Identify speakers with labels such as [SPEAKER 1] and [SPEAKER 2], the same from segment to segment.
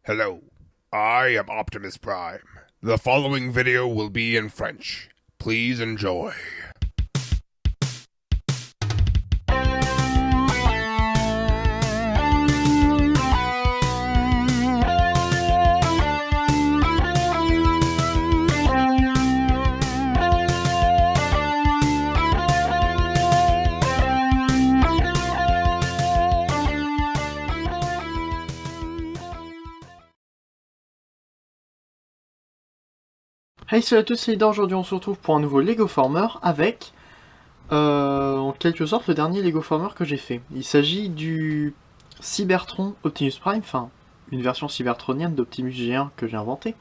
[SPEAKER 1] Hello, I am Optimus Prime. The following video will be in French. Please enjoy.
[SPEAKER 2] Hey salut à tous, c'est Leader. Aujourd'hui on se retrouve pour un nouveau Lego Former avec, en quelque sorte, le dernier Lego Former que j'ai fait. Il s'agit du Cybertron Optimus Prime, enfin, une version cybertronienne d'Optimus G1 que j'ai inventé.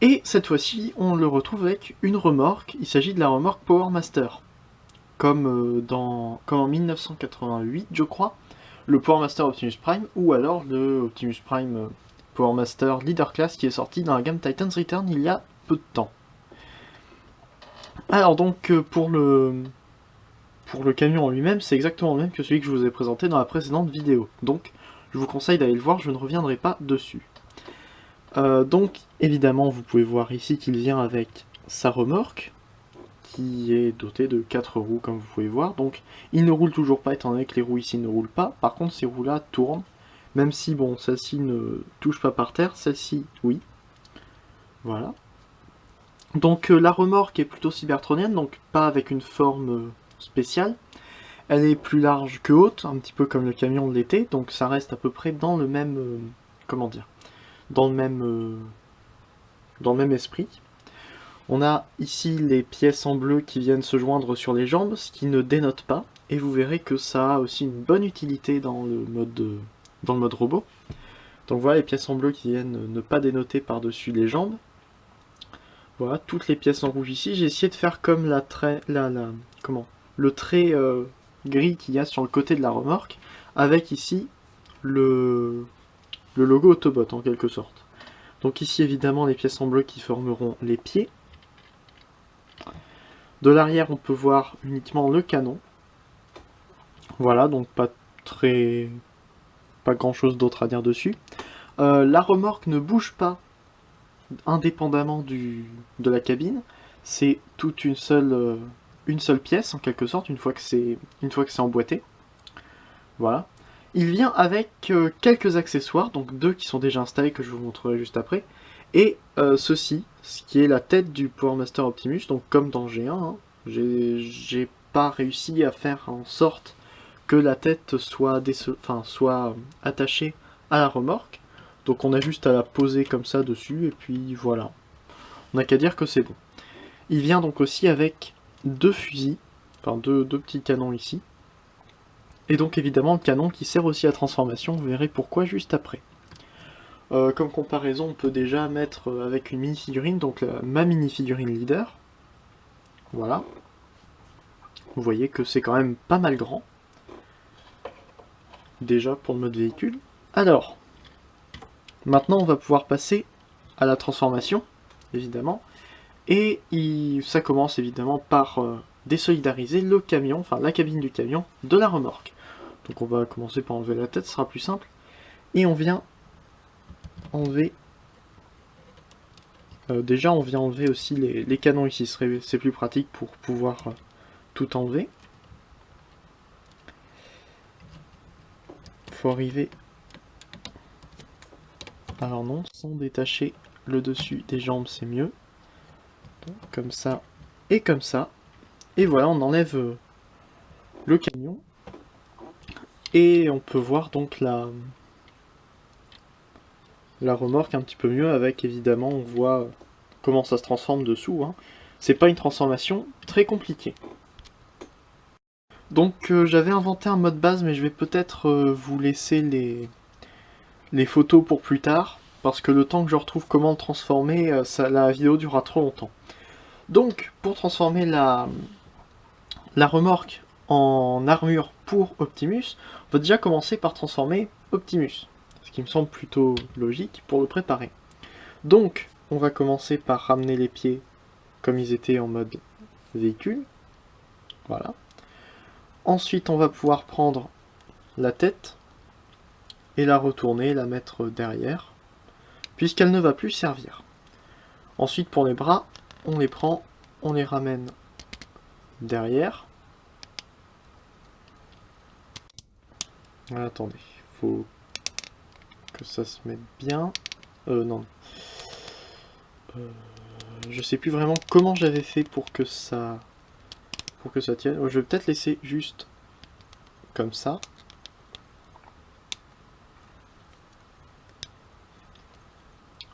[SPEAKER 2] Et cette fois-ci, on le retrouve avec une remorque, il s'agit de la remorque Power Master. Comme en 1988, je crois, le Power Master Optimus Prime, ou alors le Optimus Prime Power Master Leader Class qui est sorti dans la gamme Titans Return il y a peu de temps. Alors donc pour le camion en lui-même, c'est exactement le même que celui que je vous ai présenté dans la précédente vidéo. Donc je vous conseille d'aller le voir, je ne reviendrai pas dessus. Donc évidemment vous pouvez voir ici qu'il vient avec sa remorque, qui est dotée de 4 roues comme vous pouvez voir. Donc il ne roule toujours pas étant donné que les roues ici ne roulent pas. Par contre ces roues là tournent, même si bon celle-ci ne touche pas par terre, celle-ci oui. Voilà. Donc la remorque est plutôt cybertronienne, donc pas avec une forme spéciale. Elle est plus large que haute, un petit peu comme le camion de l'été, donc ça reste à peu près dans le même... comment dire, dans le même esprit. On a ici les pièces en bleu qui viennent se joindre sur les jambes, ce qui ne dénote pas, et vous verrez que ça a aussi une bonne utilité dans le mode robot. Donc voilà les pièces en bleu qui viennent ne pas dénoter par-dessus les jambes. Voilà, toutes les pièces en rouge ici. J'ai essayé de faire comme le trait gris qu'il y a sur le côté de la remorque, avec ici le logo Autobot en quelque sorte. Donc ici évidemment les pièces en bleu qui formeront les pieds. De l'arrière on peut voir uniquement le canon. Voilà, donc pas grand chose d'autre à dire dessus. La remorque ne bouge pas indépendamment de la cabine, c'est toute une seule pièce en quelque sorte une fois que c'est emboîté. Voilà. Il vient avec quelques accessoires, donc deux qui sont déjà installés que je vous montrerai juste après, et ceci, ce qui est la tête du Power Master Optimus, donc comme dans G1, hein, j'ai pas réussi à faire en sorte que la tête soit attachée à la remorque. Donc on a juste à la poser comme ça dessus, et puis voilà. On n'a qu'à dire que c'est bon. Il vient donc aussi avec deux fusils, enfin deux petits canons ici. Et donc évidemment le canon qui sert aussi à transformation, vous verrez pourquoi juste après. Comme comparaison, on peut déjà mettre avec une mini-figurine, donc ma mini-figurine leader. Voilà. Vous voyez que c'est quand même pas mal grand. Déjà pour le mode véhicule. Alors, maintenant on va pouvoir passer à la transformation, évidemment. Et ça commence évidemment par désolidariser le camion, enfin la cabine du camion, de la remorque. Donc on va commencer par enlever la tête, ce sera plus simple. Et on vient enlever... déjà on vient enlever aussi les canons ici, c'est plus pratique pour pouvoir tout enlever. Faut arriver... Alors non, sans détacher le dessus des jambes c'est mieux. Donc, comme ça et comme ça. Et voilà, on enlève le camion. Et on peut voir donc la remorque un petit peu mieux avec, évidemment, on voit comment ça se transforme dessous. Hein. C'est pas une transformation très compliquée. Donc j'avais inventé un mode base, mais je vais peut-être vous laisser les photos pour plus tard, parce que le temps que je retrouve comment le transformer, la vidéo durera trop longtemps. Donc, pour transformer la remorque en armure pour Optimus, on va déjà commencer par transformer Optimus, ce qui me semble plutôt logique pour le préparer. Donc, on va commencer par ramener les pieds comme ils étaient en mode véhicule. Voilà. Ensuite, on va pouvoir prendre la tête et la retourner, la mettre derrière. puisqu'elle ne va plus servir. Ensuite, pour les bras, on les prend, on les ramène derrière. Attendez, faut que ça se mette bien. Non. Je sais plus vraiment comment j'avais fait pour que ça tienne. Je vais peut-être laisser juste comme ça.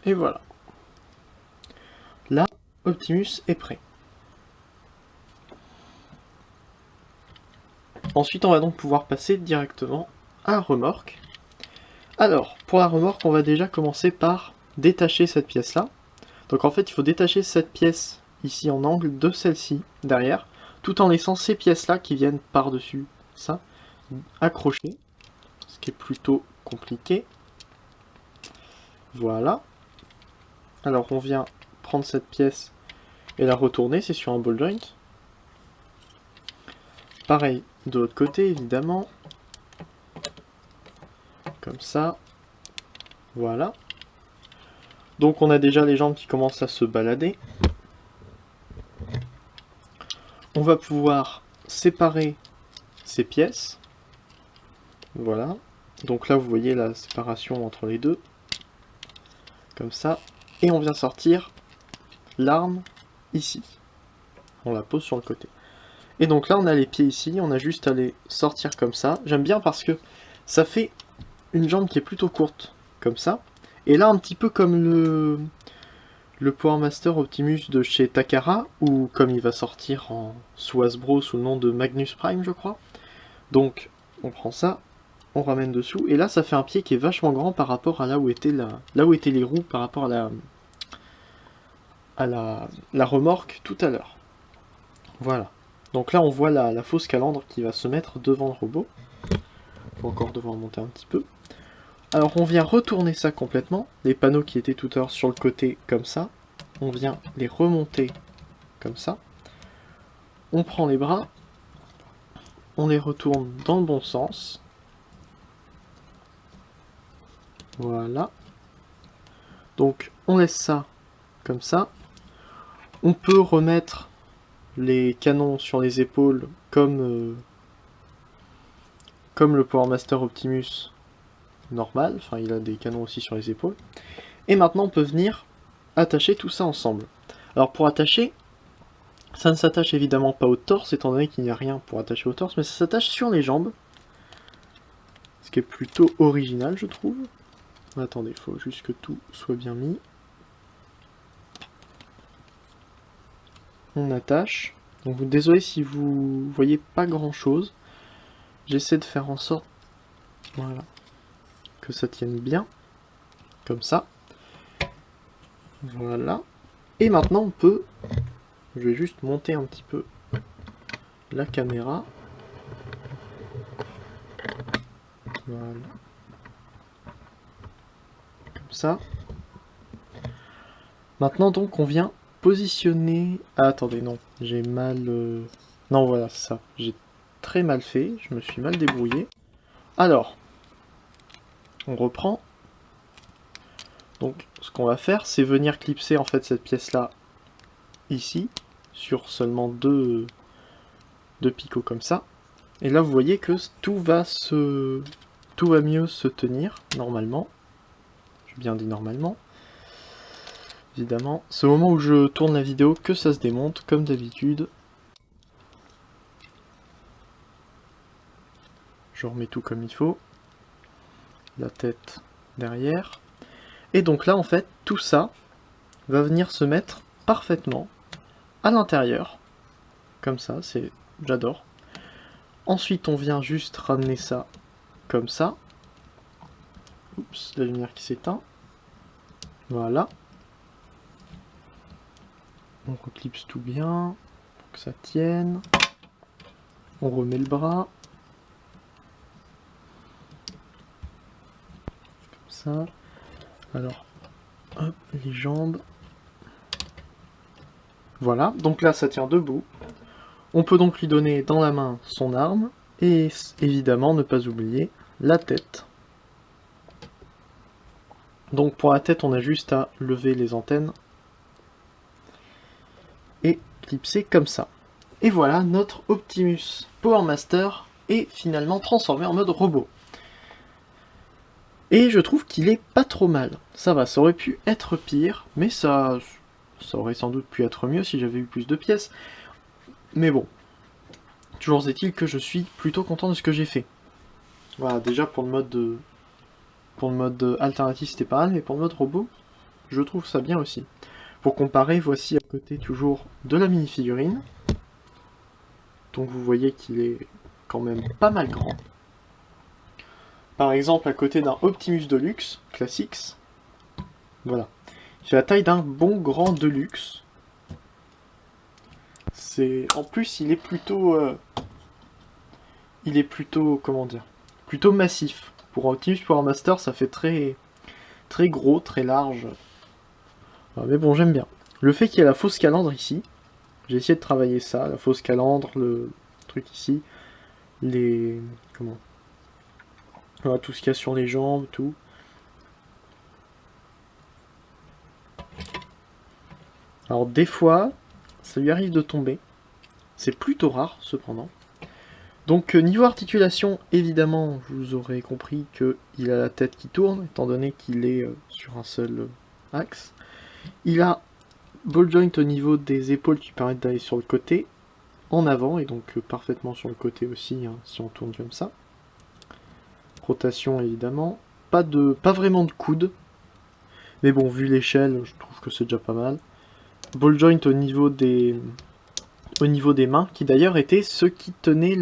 [SPEAKER 2] Et voilà. Là, Optimus est prêt. Ensuite, on va donc pouvoir passer directement à la remorque. Alors, pour la remorque, on va déjà commencer par détacher cette pièce-là. Donc en fait, il faut détacher cette pièce ici en angle de celle-ci derrière, tout en laissant ces pièces-là qui viennent par-dessus ça, accrochées, ce qui est plutôt compliqué. Voilà. Alors on vient prendre cette pièce et la retourner, c'est sur un ball joint. Pareil de l'autre côté, évidemment. Comme ça. Voilà. Donc on a déjà les jambes qui commencent à se balader. On va pouvoir séparer ces pièces. Voilà. Donc là vous voyez la séparation entre les deux. Comme ça. Et on vient sortir l'arme ici. On la pose sur le côté. Et donc là on a les pieds ici, on a juste à les sortir comme ça. J'aime bien parce que ça fait une jambe qui est plutôt courte, comme ça. Et là un petit peu comme le Power Master Optimus de chez Takara, ou comme il va sortir sous Hasbro sous le nom de Magnus Prime je crois. Donc on prend ça, on ramène dessous, et là ça fait un pied qui est vachement grand par rapport à là où étaient les roues, par rapport à la remorque tout à l'heure. Voilà. Donc là on voit la fausse calandre qui va se mettre devant le robot. Faut encore devoir monter un petit peu. Alors on vient retourner ça complètement. Les panneaux qui étaient tout à l'heure sur le côté comme ça, on vient les remonter comme ça. On prend les bras, on les retourne dans le bon sens. Voilà. Donc on laisse ça comme ça. On peut remettre les canons sur les épaules comme le Power Master Optimus normal, enfin il a des canons aussi sur les épaules. Et maintenant on peut venir attacher tout ça ensemble. Alors pour attacher, ça ne s'attache évidemment pas au torse, étant donné qu'il n'y a rien pour attacher au torse, mais ça s'attache sur les jambes. Ce qui est plutôt original je trouve. Attendez, il faut juste que tout soit bien mis. On attache. Donc désolé si vous voyez pas grand chose. J'essaie de faire en sorte, voilà, que ça tienne bien, comme ça. Voilà. Et maintenant on peut, je vais juste monter un petit peu la caméra. Voilà. Comme ça. Maintenant donc on vient positionner... Ah, attendez, non, j'ai mal... Non, voilà, c'est ça. J'ai très mal fait, je me suis mal débrouillé. Alors, on reprend. Donc, ce qu'on va faire, c'est venir clipser en fait cette pièce-là ici, sur seulement deux picots comme ça. Et là, vous voyez que tout va mieux se tenir, normalement. J'ai bien dit normalement. Évidemment, c'est au moment où je tourne la vidéo que ça se démonte, comme d'habitude. Je remets tout comme il faut. La tête derrière. Et donc là, en fait, tout ça va venir se mettre parfaitement à l'intérieur. Comme ça, j'adore. Ensuite, on vient juste ramener ça comme ça. Oups, la lumière qui s'éteint. Voilà. On reclipse tout bien, pour que ça tienne. On remet le bras. Comme ça. Alors, hop, les jambes. Voilà, donc là ça tient debout. On peut donc lui donner dans la main son arme. Et évidemment, ne pas oublier la tête. Donc pour la tête, on a juste à lever les antennes et clipser comme ça. Et voilà, notre Optimus Power Master est finalement transformé en mode robot. Et je trouve qu'il est pas trop mal. Ça va, ça aurait pu être pire, mais ça aurait sans doute pu être mieux si j'avais eu plus de pièces. Mais bon, toujours est-il que je suis plutôt content de ce que j'ai fait. Voilà, déjà pour le mode alternatif c'était pas mal, mais pour le mode robot, je trouve ça bien aussi. Pour comparer, voici à côté toujours de la mini-figurine. Donc vous voyez qu'il est quand même pas mal grand. Par exemple, à côté d'un Optimus Deluxe Classics, voilà. Il fait la taille d'un bon grand Deluxe. En plus, il est plutôt, comment dire, plutôt massif. Pour Optimus Power Master, ça fait très, très gros, très large. Mais bon, j'aime bien. Le fait qu'il y ait la fausse calandre ici, j'ai essayé de travailler ça, la fausse calandre, le truc ici, voilà, tout ce qu'il y a sur les jambes, tout. Alors des fois, ça lui arrive de tomber. C'est plutôt rare, cependant. Donc niveau articulation, évidemment, vous aurez compris qu'il a la tête qui tourne, étant donné qu'il est sur un seul axe. Il a ball joint au niveau des épaules qui permettent d'aller sur le côté, en avant, et donc parfaitement sur le côté aussi, hein, si on tourne comme ça. Rotation, évidemment. Pas vraiment de coude. Mais bon, vu l'échelle, je trouve que c'est déjà pas mal. Ball joint au niveau des mains, qui d'ailleurs étaient ceux qui tenaient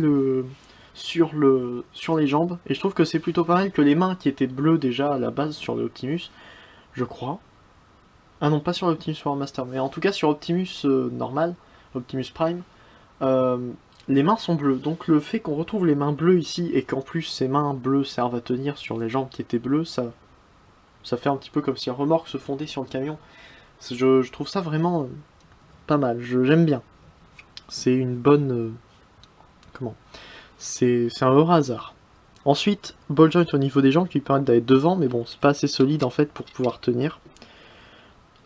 [SPEAKER 2] sur les jambes. Et je trouve que c'est plutôt pas mal que les mains qui étaient bleues déjà à la base sur l'Optimus, je crois. Ah non, pas sur l'Optimus Power Master, mais en tout cas sur Optimus normal, Optimus Prime, les mains sont bleues. Donc le fait qu'on retrouve les mains bleues ici, et qu'en plus ces mains bleues servent à tenir sur les jambes qui étaient bleues, ça fait un petit peu comme si un remorque se fondait sur le camion. Je trouve ça vraiment pas mal, j'aime bien. C'est une bonne... C'est un heureux hasard. Ensuite, ball joint au niveau des jambes qui lui permettent d'aller devant, mais bon, c'est pas assez solide en fait pour pouvoir tenir.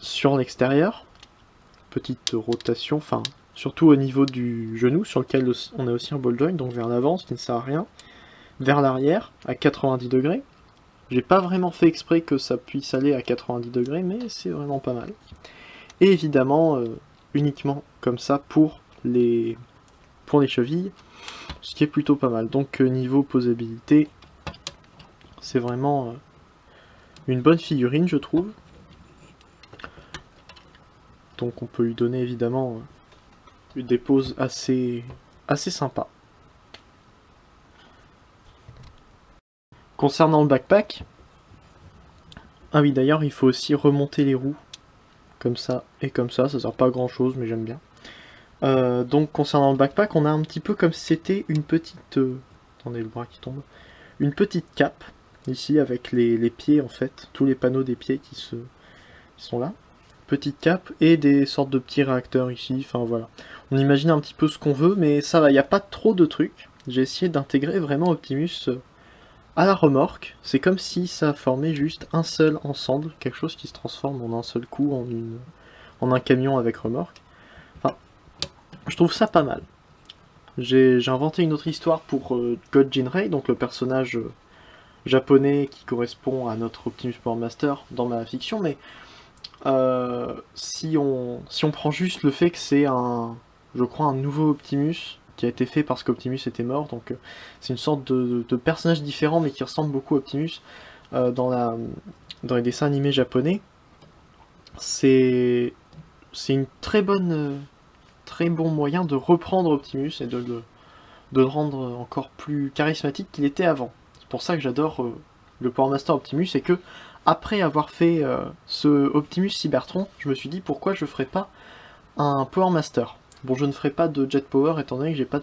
[SPEAKER 2] Sur l'extérieur, petite rotation, enfin, surtout au niveau du genou, sur lequel on a aussi un ball joint, donc vers l'avant, ce qui ne sert à rien. Vers l'arrière, à 90 degrés. J'ai pas vraiment fait exprès que ça puisse aller à 90 degrés, mais c'est vraiment pas mal. Et évidemment, uniquement comme ça pour les chevilles, ce qui est plutôt pas mal. Donc niveau posabilité, c'est vraiment une bonne figurine, je trouve. Donc on peut lui donner évidemment des poses assez sympas. Concernant le backpack, ah oui d'ailleurs il faut aussi remonter les roues, comme ça et comme ça sert pas à grand chose mais j'aime bien. Donc concernant le backpack, on a un petit peu comme si c'était une petite... attendez, le bras qui tombe. Une petite cape, ici, avec les pieds, en fait. Tous les panneaux des pieds qui sont là. Petite cape et des sortes de petits réacteurs ici, enfin voilà. On imagine un petit peu ce qu'on veut, mais ça va, il n'y a pas trop de trucs. J'ai essayé d'intégrer vraiment Optimus à la remorque. C'est comme si ça formait juste un seul ensemble, quelque chose qui se transforme en un seul coup en un camion avec remorque. Je trouve ça pas mal. J'ai inventé une autre histoire pour God Jinrei, donc le personnage japonais qui correspond à notre Optimus Power Master dans ma fiction, mais si on prend juste le fait que c'est je crois un nouveau Optimus qui a été fait parce qu'Optimus était mort, donc c'est une sorte de personnage différent mais qui ressemble beaucoup à Optimus dans les dessins animés japonais. C'est une très bon moyen de reprendre Optimus et de le rendre encore plus charismatique qu'il était avant. C'est pour ça que j'adore le Power Master Optimus, et que après avoir fait ce Optimus Cybertron, je me suis dit pourquoi je ferais pas un Power Master. Bon, je ne ferai pas de Jet Power étant donné que j'ai pas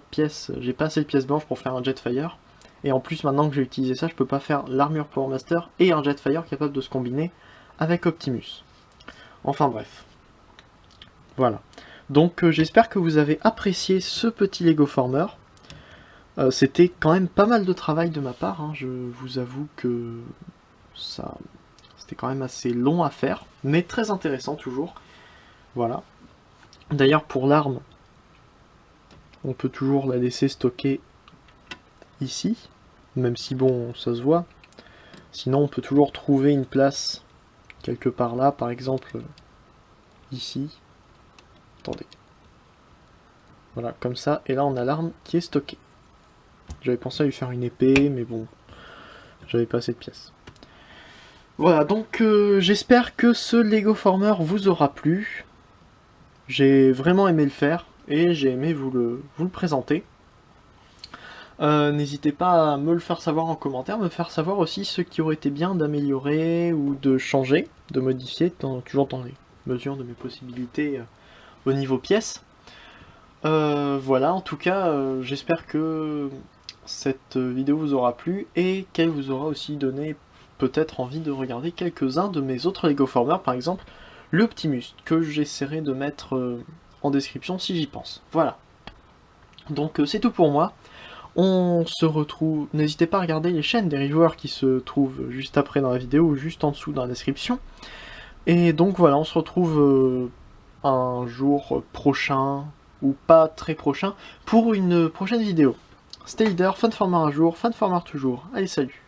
[SPEAKER 2] assez de pièces blanches pour faire un Jetfire. Et en plus, maintenant que j'ai utilisé ça, je peux pas faire l'armure Power Master et un Jetfire capable de se combiner avec Optimus. Enfin bref. Voilà. Donc j'espère que vous avez apprécié ce petit Lego Former. C'était quand même pas mal de travail de ma part, hein. Je vous avoue que ça c'était quand même assez long à faire, mais très intéressant toujours. Voilà. D'ailleurs, pour l'arme, on peut toujours la laisser stocker ici, même si bon, ça se voit. Sinon, on peut toujours trouver une place quelque part là, par exemple ici. Attendez. Voilà, comme ça, et là on a l'arme qui est stockée. J'avais pensé à lui faire une épée, mais bon, j'avais pas assez de pièces. Voilà, donc j'espère que ce Lego Former vous aura plu. J'ai vraiment aimé le faire, et j'ai aimé vous le présenter. N'hésitez pas à me le faire savoir en commentaire, me faire savoir aussi ce qui aurait été bien d'améliorer ou de changer, de modifier, toujours dans les mesures de mes possibilités au niveau pièces. Voilà, en tout cas, j'espère que cette vidéo vous aura plu et qu'elle vous aura aussi donné peut-être envie de regarder quelques-uns de mes autres Lego Former, par exemple l'Optimus, que j'essaierai de mettre en description si j'y pense. Voilà. Donc c'est tout pour moi. On se retrouve, n'hésitez pas à regarder les chaînes des reviewers qui se trouvent juste après dans la vidéo ou juste en dessous dans la description. Et donc voilà, on se retrouve un jour prochain, ou pas très prochain, pour une prochaine vidéo. C'était Leader, Fanformer un jour, Fanformer toujours. Allez, salut!